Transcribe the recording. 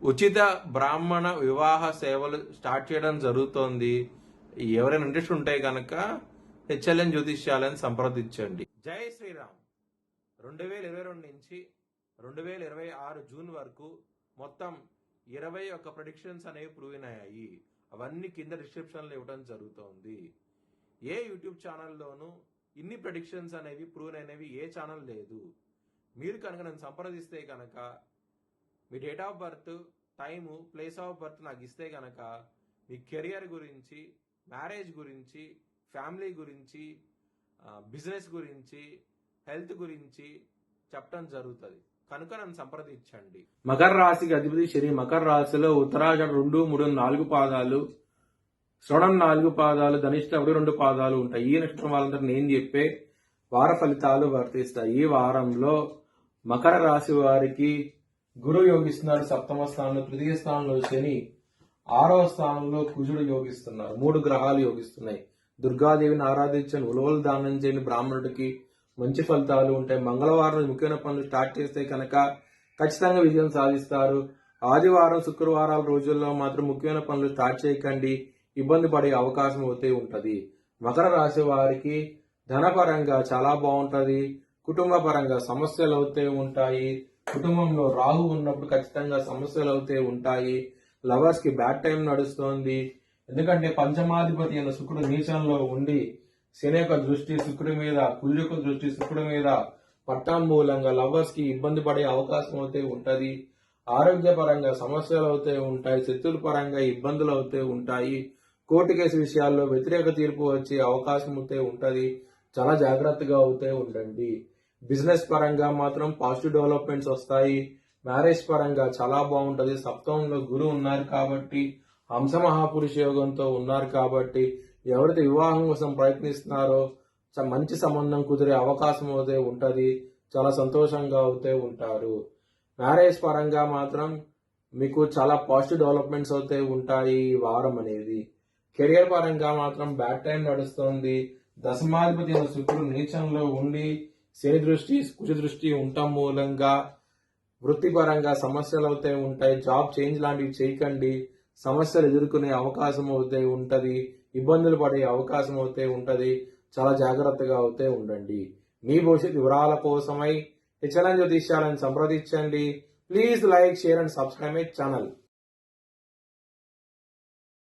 ఉచిత బ్రాహ్మణ వివాహ సేవలు స్టార్ట్ చేయడం జరుగుతోంది. ఎవరైనా ఇంట్రెస్ట్ ఉంటే కనుక హెచ్ఎల్ఎన్ జ్యోతిష్యాలను సంప్రదించండి. జై శ్రీరామ్. 2022 నుంచి 2026 జూన్ వరకు మొత్తం 21 ప్రెడిక్షన్స్ అనేవి ప్రూవ్ అయ్యాయి. అవన్నీ కింద డిస్క్రిప్షన్లో ఇవ్వడం జరుగుతోంది. ఏ యూట్యూబ్ ఛానల్లోనూ ఇన్ని ప్రెడిక్షన్స్ అనేవి ప్రూవ్ అయినవి ఏ ఛానల్ లేదు. మీరు కనుక నన్ను సంప్రదిస్తే కనుక మీ date of birth, time, place of birth నాకు ఇస్తే కనుక మీ కెరియర్ గురించి, మ్యారేజ్ గురించి, ఫ్యామిలీ గురించి, బిజినెస్ గురించి, హెల్త్ గురించి చెప్పడం జరుగుతుంది. కనుక నన్ను సంప్రదించండి. మకర రాశికి అధిపతి శని. మకర రాశిలో ఉత్తరాషాఢ 2, 3, 4 పాదాలు, శ్రవణం 4 పాదాలు, ధనిష్ట 1, 2 పాదాలు ఉంటాయి. ఈ నక్షత్రం వాళ్ళందరూ నేను చెప్పే వార ఫలితాలు వర్తిస్తాయి. ఈ వారంలో మకర రాశి వారికి గురువు యోగిస్తున్నాడు సప్తమ స్థానంలో, తృతీయ స్థానంలో శని, 6వ స్థానంలో కుజుడు యోగిస్తున్నారు. 3 గ్రహాలు యోగిస్తున్నాయి. దుర్గాదేవిని ఆరాధించండి, ఉలవలు దానం చేయండి, బ్రాహ్మణుడికి మంచి ఫలితాలు ఉంటాయి. మంగళవారం ముఖ్యమైన పనులు స్టార్ట్ చేస్తే కనుక ఖచ్చితంగా విజయం సాధిస్తారు. ఆదివారం, శుక్రవారాల రోజుల్లో మాత్రం ముఖ్యమైన పనులు స్టార్ట్ చేయకండి, ఇబ్బంది పడే అవకాశం అయితే ఉంటది. మకర రాశి వారికి ధనపరంగా చాలా బాగుంటది. కుటుంబ పరంగా సమస్యలు అయితే ఉంటాయి. కుటుంబంలో రాహు ఉన్నప్పుడు ఖచ్చితంగా సమస్యలు అయితే ఉంటాయి. లవర్స్ కి బ్యాడ్ టైం నడుస్తోంది. ఎందుకంటే పంచమాధిపతి అయిన శుక్రుడు నీచంలో ఉండి శని యొక్క దృష్టి శుక్రుడి మీద, కుజుడి యొక్క దృష్టి శుక్రుడి మీద పట్టం మూలంగా లవర్స్ కి ఇబ్బంది పడే అవకాశం అయితే ఉంటది. ఆరోగ్యపరంగా సమస్యలు అయితే ఉంటాయి. శత్రుల పరంగా ఇబ్బందులు అయితే ఉంటాయి. కోర్టు కేసు విషయాల్లో వ్యతిరేక తీర్పు వచ్చే అవకాశం అయితే ఉంటది. చాలా జాగ్రత్తగా అయితే ఉండండి. బిజినెస్ పరంగా మాత్రం పాజిటివ్ డెవలప్మెంట్స్ వస్తాయి. మ్యారేజ్ పరంగా చాలా బాగుంటది. సప్తమంలో గురువు ఉన్నారు కాబట్టి, హంస మహాపురుష యోగంతో ఉన్నారు కాబట్టి ఎవరైతే వివాహం కోసం ప్రయత్నిస్తున్నారో మంచి సంబంధం కుదిరే అవకాశం అయితే ఉంటది. చాలా సంతోషంగా అయితే ఉంటారు. మ్యారేజ్ పరంగా మాత్రం మీకు చాలా పాజిటివ్ డెవలప్మెంట్స్ అయితే ఉంటాయి ఈ వారం అనేది. కెరియర్ పరంగా మాత్రం బ్యాడ్ టైం నడుస్తుంది. దశమాధిపతి శుక్రుడు నీచంలో ఉండి శని దృష్టి, కుజ దృష్టి ఉండటం మూలంగా వృత్తిపరంగా సమస్యలు అయితే ఉంటాయి. జాబ్ చేంజ్ లాంటివి చేయకండి. సమస్యలు ఎదుర్కొనే అవకాశం అయితే ఉంటది. ఇబ్బందులు పడే అవకాశం అయితే ఉంటది. చాలా జాగ్రత్తగా అయితే ఉండండి. మీ భవిష్యత్ వివరాల కోసమై హెచ్ఎల్ఎన్ జ్యోతిష్యాలను సంప్రదించండి. Please like, share and subscribe my channel.